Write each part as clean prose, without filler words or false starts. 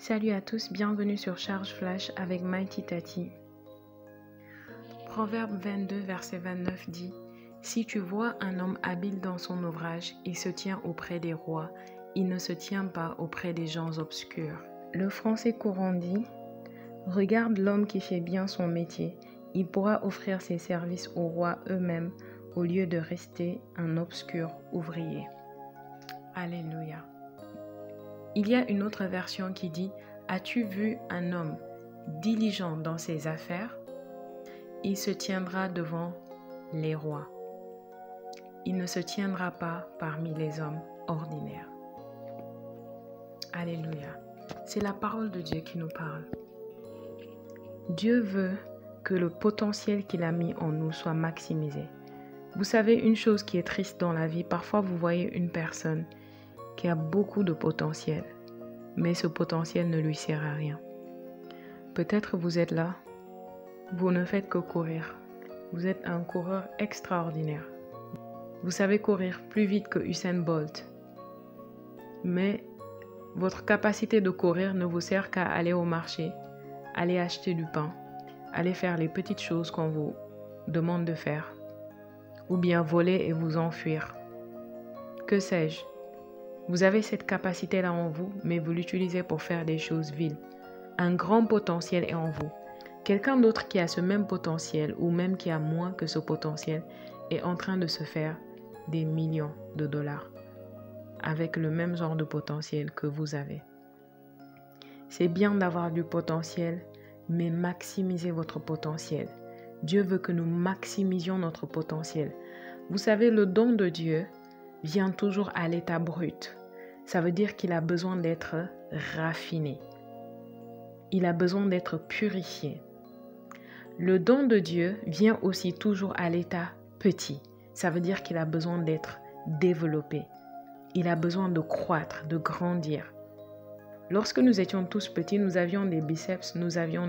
Salut à tous, bienvenue sur Charge Flash avec Mighty Tati. Proverbe 22, verset 29 dit « Si tu vois un homme habile dans son ouvrage, il se tient auprès des rois, il ne se tient pas auprès des gens obscurs. » Le français courant dit « Regarde l'homme qui fait bien son métier, il pourra offrir ses services aux rois eux-mêmes au lieu de rester un obscur ouvrier. » Alléluia. Il y a une autre version qui dit « As-tu vu un homme diligent dans ses affaires? Il se tiendra devant les rois. Il ne se tiendra pas parmi les hommes ordinaires. » Alléluia. C'est la parole de Dieu qui nous parle. Dieu veut que le potentiel qu'il a mis en nous soit maximisé. Vous savez, une chose qui est triste dans la vie, parfois vous voyez une personne qui a beaucoup de potentiel, mais ce potentiel ne lui sert à rien. Peut-être vous êtes là, vous ne faites que courir. Vous êtes un coureur extraordinaire. Vous savez courir plus vite que Usain Bolt, mais votre capacité de courir ne vous sert qu'à aller au marché, aller acheter du pain, aller faire les petites choses qu'on vous demande de faire, ou bien voler et vous enfuir. Que sais-je? Vous avez cette capacité-là en vous, mais vous l'utilisez pour faire des choses viles. Un grand potentiel est en vous. Quelqu'un d'autre qui a ce même potentiel, ou même qui a moins que ce potentiel, est en train de se faire des millions de dollars avec le même genre de potentiel que vous avez. C'est bien d'avoir du potentiel, mais maximisez votre potentiel. Dieu veut que nous maximisions notre potentiel. Vous savez, le don de Dieu vient toujours à l'état brut. Ça veut dire qu'il a besoin d'être raffiné. Il a besoin d'être purifié. Le don de Dieu vient aussi toujours à l'état petit. Ça veut dire qu'il a besoin d'être développé. Il a besoin de croître, de grandir. Lorsque nous étions tous petits, nous avions des biceps, nous avions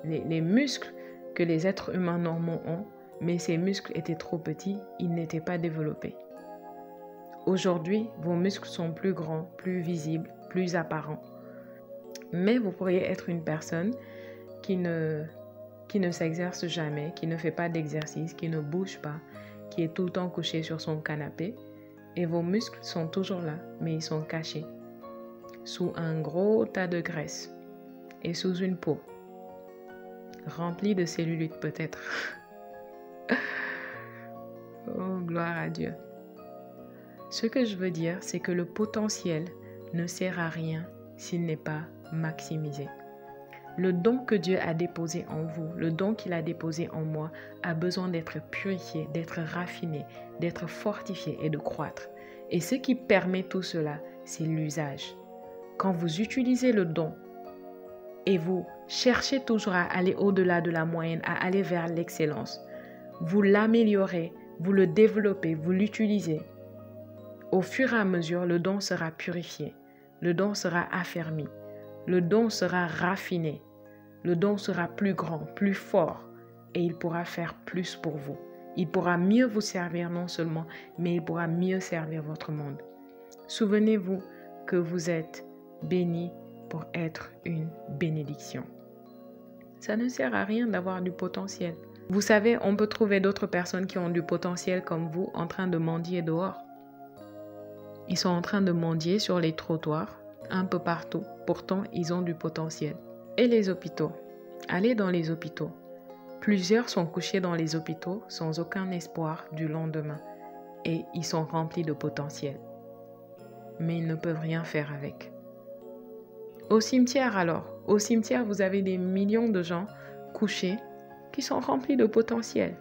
les muscles que les êtres humains normaux ont, mais ces muscles étaient trop petits, ils n'étaient pas développés. Aujourd'hui, vos muscles sont plus grands, plus visibles, plus apparents. Mais vous pourriez être une personne qui ne s'exerce jamais, qui ne fait pas d'exercice, qui ne bouge pas, qui est tout le temps couché sur son canapé. Et vos muscles sont toujours là, mais ils sont cachés sous un gros tas de graisse et sous une peau remplie de cellulite peut-être. Oh, gloire à Dieu. Ce que je veux dire, c'est que le potentiel ne sert à rien s'il n'est pas maximisé. Le don que Dieu a déposé en vous, le don qu'il a déposé en moi, a besoin d'être purifié, d'être raffiné, d'être fortifié et de croître. Et ce qui permet tout cela, c'est l'usage. Quand vous utilisez le don et vous cherchez toujours à aller au-delà de la moyenne, à aller vers l'excellence, vous l'améliorez, vous le développez, vous l'utilisez. Au fur et à mesure, le don sera purifié, le don sera affermi, le don sera raffiné. Le don sera plus grand, plus fort et il pourra faire plus pour vous. Il pourra mieux vous servir non seulement, mais il pourra mieux servir votre monde. Souvenez-vous que vous êtes bénis pour être une bénédiction. Ça ne sert à rien d'avoir du potentiel. Vous savez, on peut trouver d'autres personnes qui ont du potentiel comme vous en train de mendier dehors. Ils sont en train de mendier sur les trottoirs, un peu partout. Pourtant, ils ont du potentiel. Et les hôpitaux. Allez dans les hôpitaux. Plusieurs sont couchés dans les hôpitaux sans aucun espoir du lendemain. Et ils sont remplis de potentiel. Mais ils ne peuvent rien faire avec. Au cimetière alors. Au cimetière, vous avez des millions de gens couchés qui sont remplis de potentiel.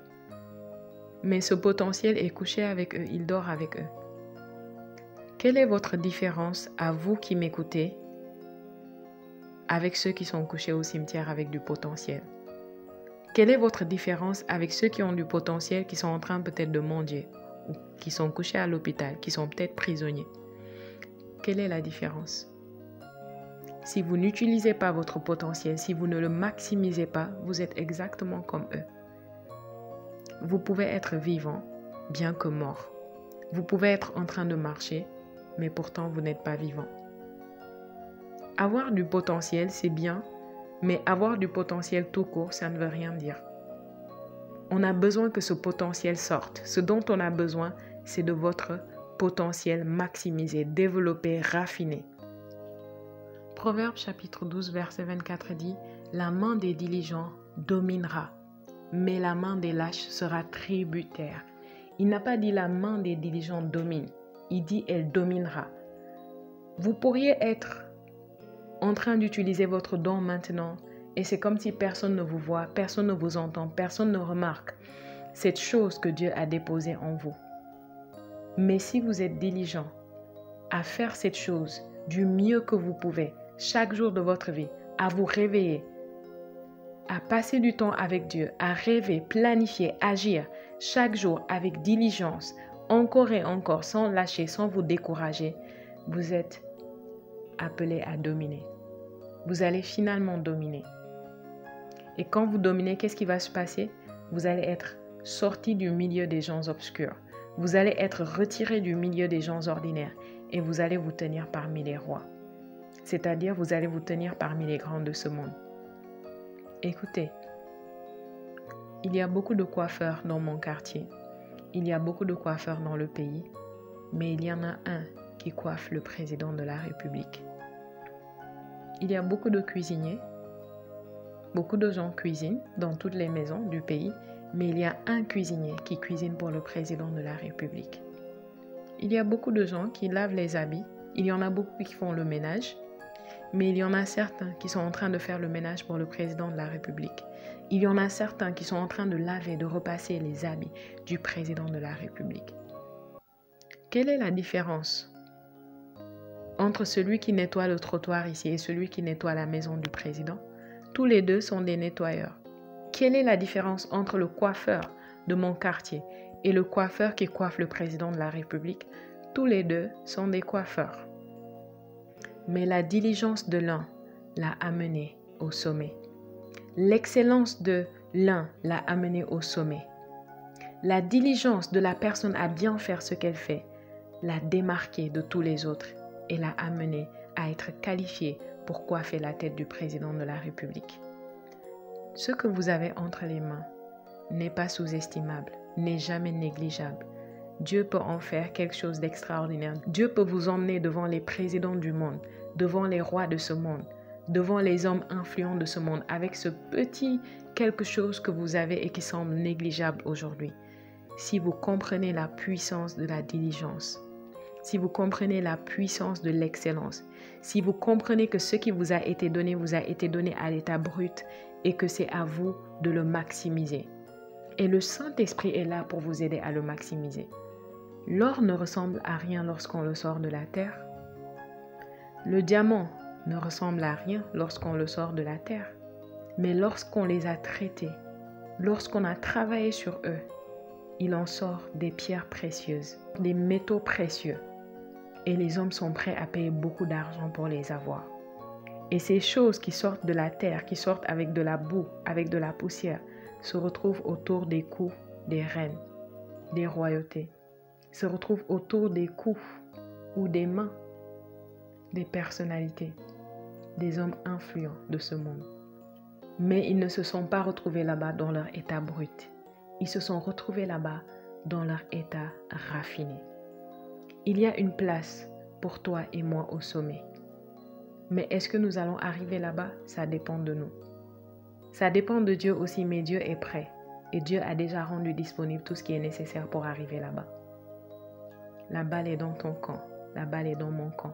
Mais ce potentiel est couché avec eux. Il dort avec eux. Quelle est votre différence à vous qui m'écoutez avec ceux qui sont couchés au cimetière avec du potentiel? Quelle est votre différence avec ceux qui ont du potentiel, qui sont en train peut-être de mendier, ou qui sont couchés à l'hôpital, qui sont peut-être prisonniers? Quelle est la différence? Si vous n'utilisez pas votre potentiel, si vous ne le maximisez pas, vous êtes exactement comme eux. Vous pouvez être vivant, bien que mort. Vous pouvez être en train de marcher, mais pourtant vous n'êtes pas vivant. Avoir du potentiel, c'est bien, mais avoir du potentiel tout court, ça ne veut rien dire. On a besoin que ce potentiel sorte. Ce dont on a besoin, c'est de votre potentiel maximisé, développé, raffiné. Proverbe chapitre 12, verset 24 dit « La main des diligents dominera, mais la main des lâches sera tributaire. » Il n'a pas dit « la main des diligents domine », il dit « elle dominera ». Vous pourriez être en train d'utiliser votre don maintenant et c'est comme si personne ne vous voit, personne ne vous entend, personne ne remarque cette chose que Dieu a déposée en vous. Mais si vous êtes diligent à faire cette chose du mieux que vous pouvez, chaque jour de votre vie, à vous réveiller, à passer du temps avec Dieu, à rêver, planifier, agir chaque jour avec diligence, encore et encore, sans lâcher, sans vous décourager, vous êtes appelé à dominer. Vous allez finalement dominer. Et quand vous dominez, qu'est-ce qui va se passer? Vous allez être sorti du milieu des gens obscurs. Vous allez être retiré du milieu des gens ordinaires et vous allez vous tenir parmi les rois. C'est-à-dire, vous allez vous tenir parmi les grands de ce monde. Écoutez, il y a beaucoup de coiffeurs dans mon quartier. Il y a beaucoup de coiffeurs dans le pays. Mais il y en a un qui coiffe le président de la République. Il y a beaucoup de cuisiniers. Beaucoup de gens cuisinent dans toutes les maisons du pays. Mais il y a un cuisinier qui cuisine pour le président de la République. Il y a beaucoup de gens qui lavent les habits. Il y en a beaucoup qui font le ménage. Mais il y en a certains qui sont en train de faire le ménage pour le président de la République. Il y en a certains qui sont en train de laver, de repasser les habits du président de la République. Quelle est la différence entre celui qui nettoie le trottoir ici et celui qui nettoie la maison du président? Tous les deux sont des nettoyeurs. Quelle est la différence entre le coiffeur de mon quartier et le coiffeur qui coiffe le président de la République? Tous les deux sont des coiffeurs. Mais la diligence de l'un l'a amené au sommet. L'excellence de l'un l'a amené au sommet. La diligence de la personne à bien faire ce qu'elle fait l'a démarqué de tous les autres et l'a amené à être qualifié pour coiffer la tête du président de la République. Ce que vous avez entre les mains n'est pas sous-estimable, n'est jamais négligeable. Dieu peut en faire quelque chose d'extraordinaire. Dieu peut vous emmener devant les présidents du monde, devant les rois de ce monde, devant les hommes influents de ce monde, avec ce petit quelque chose que vous avez et qui semble négligeable aujourd'hui. Si vous comprenez la puissance de la diligence, si vous comprenez la puissance de l'excellence, si vous comprenez que ce qui vous a été donné à l'état brut et que c'est à vous de le maximiser. Et le Saint-Esprit est là pour vous aider à le maximiser. L'or ne ressemble à rien lorsqu'on le sort de la terre. Le diamant ne ressemble à rien lorsqu'on le sort de la terre. Mais lorsqu'on les a traités, lorsqu'on a travaillé sur eux, il en sort des pierres précieuses, des métaux précieux. Et les hommes sont prêts à payer beaucoup d'argent pour les avoir. Et ces choses qui sortent de la terre, qui sortent avec de la boue, avec de la poussière, se retrouvent autour des cous des reines, des royautés, se retrouvent autour des coups ou des mains des personnalités, des hommes influents de ce monde. Mais ils ne se sont pas retrouvés là-bas dans leur état brut. Ils se sont retrouvés là-bas dans leur état raffiné. Il y a une place pour toi et moi au sommet. Mais est-ce que nous allons arriver là-bas? Ça dépend de nous. Ça dépend de Dieu aussi, mais Dieu est prêt. Et Dieu a déjà rendu disponible tout ce qui est nécessaire pour arriver là-bas. La balle est dans ton camp. La balle est dans mon camp.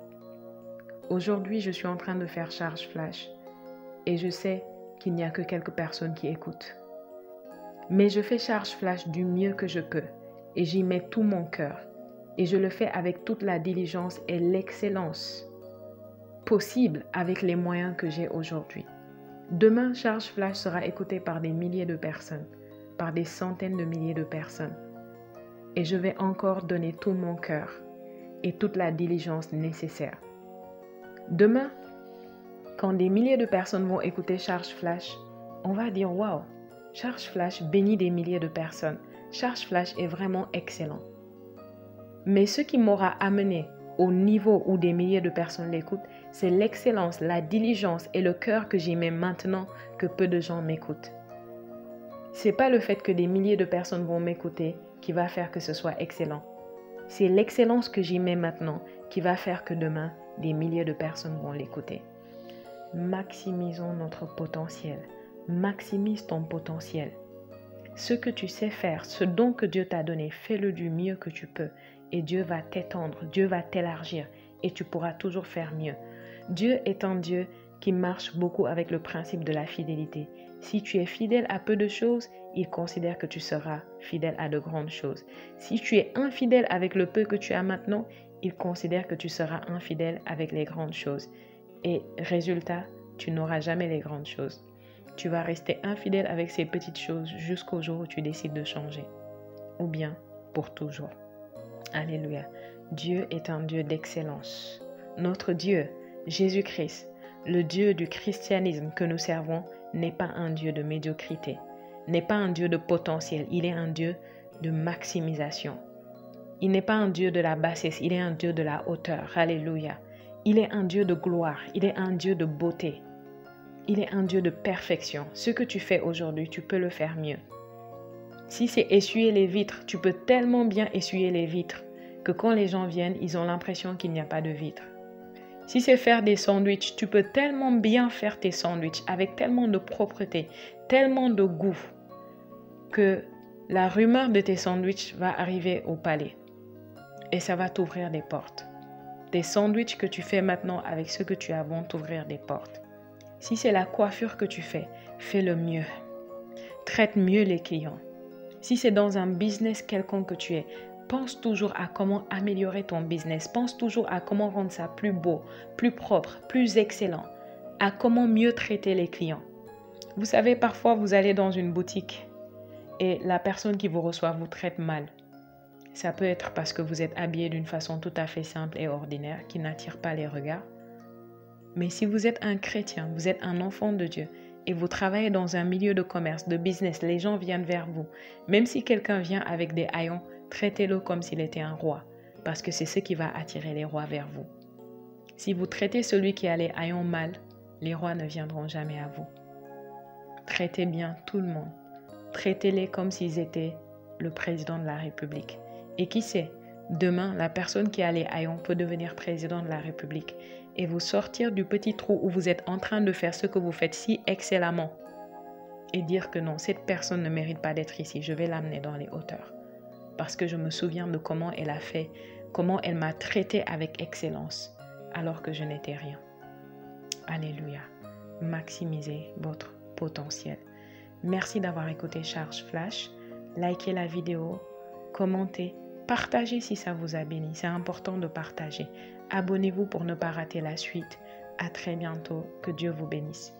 Aujourd'hui, je suis en train de faire charge flash. Et je sais qu'il n'y a que quelques personnes qui écoutent. Mais je fais charge flash du mieux que je peux. Et j'y mets tout mon cœur. Et je le fais avec toute la diligence et l'excellence possible avec les moyens que j'ai aujourd'hui. Demain, Charge Flash sera écouté par des milliers de personnes, par des centaines de milliers de personnes. Et je vais encore donner tout mon cœur et toute la diligence nécessaire. Demain, quand des milliers de personnes vont écouter Charge Flash, on va dire « Wow, Charge Flash bénit des milliers de personnes. Charge Flash est vraiment excellent. » Mais ce qui m'aura amené au niveau où des milliers de personnes l'écoutent, c'est l'excellence, la diligence et le cœur que j'y mets maintenant que peu de gens m'écoutent. C'est pas le fait que des milliers de personnes vont m'écouter qui va faire que ce soit excellent. C'est l'excellence que j'y mets maintenant qui va faire que demain, des milliers de personnes vont l'écouter. Maximisons notre potentiel. Maximise ton potentiel. Ce que tu sais faire, ce don que Dieu t'a donné, fais-le du mieux que tu peux. Et Dieu va t'étendre, Dieu va t'élargir et tu pourras toujours faire mieux. Dieu est un Dieu qui marche beaucoup avec le principe de la fidélité. Si tu es fidèle à peu de choses, il considère que tu seras fidèle à de grandes choses. Si tu es infidèle avec le peu que tu as maintenant, il considère que tu seras infidèle avec les grandes choses. Et résultat, tu n'auras jamais les grandes choses. Tu vas rester infidèle avec ces petites choses jusqu'au jour où tu décides de changer. Ou bien pour toujours. Alléluia. Dieu est un Dieu d'excellence. Notre Dieu, Jésus-Christ, le Dieu du christianisme que nous servons, n'est pas un Dieu de médiocrité, n'est pas un Dieu de potentiel, il est un Dieu de maximisation. Il n'est pas un Dieu de la bassesse, il est un Dieu de la hauteur. Alléluia. Il est un Dieu de gloire, il est un Dieu de beauté. Il est un Dieu de perfection. Ce que tu fais aujourd'hui, tu peux le faire mieux. Si c'est essuyer les vitres, tu peux tellement bien essuyer les vitres que quand les gens viennent, ils ont l'impression qu'il n'y a pas de vitres. Si c'est faire des sandwichs, tu peux tellement bien faire tes sandwichs avec tellement de propreté, tellement de goût que la rumeur de tes sandwichs va arriver au palais et ça va t'ouvrir des portes. Des sandwichs que tu fais maintenant avec ce que tu as vont t'ouvrir des portes. Si c'est la coiffure que tu fais, fais-le mieux. Traite mieux les clients. Si c'est dans un business quelconque que tu es, pense toujours à comment améliorer ton business. Pense toujours à comment rendre ça plus beau, plus propre, plus excellent. À comment mieux traiter les clients. Vous savez, parfois vous allez dans une boutique et la personne qui vous reçoit vous traite mal. Ça peut être parce que vous êtes habillé d'une façon tout à fait simple et ordinaire qui n'attire pas les regards. Mais si vous êtes un chrétien, vous êtes un enfant de Dieu et vous travaillez dans un milieu de commerce, de business, les gens viennent vers vous. Même si quelqu'un vient avec des haillons, traitez-le comme s'il était un roi parce que c'est ce qui va attirer les rois vers vous. Si vous traitez celui qui a les haillons mal, les rois ne viendront jamais à vous. Traitez bien tout le monde. Traitez-les comme s'ils étaient le président de la République. Et qui sait, demain, la personne qui a les haillons peut devenir président de la République et vous sortir du petit trou où vous êtes en train de faire ce que vous faites si excellemment et dire que non, cette personne ne mérite pas d'être ici, je vais l'amener dans les hauteurs. Parce que je me souviens de comment elle a fait, comment elle m'a traité avec excellence alors que je n'étais rien. Alléluia. Maximisez votre potentiel. Merci d'avoir écouté Charge Flash. Likez la vidéo, commentez, partagez si ça vous a béni. C'est important de partager. Abonnez-vous pour ne pas rater la suite. À très bientôt. Que Dieu vous bénisse.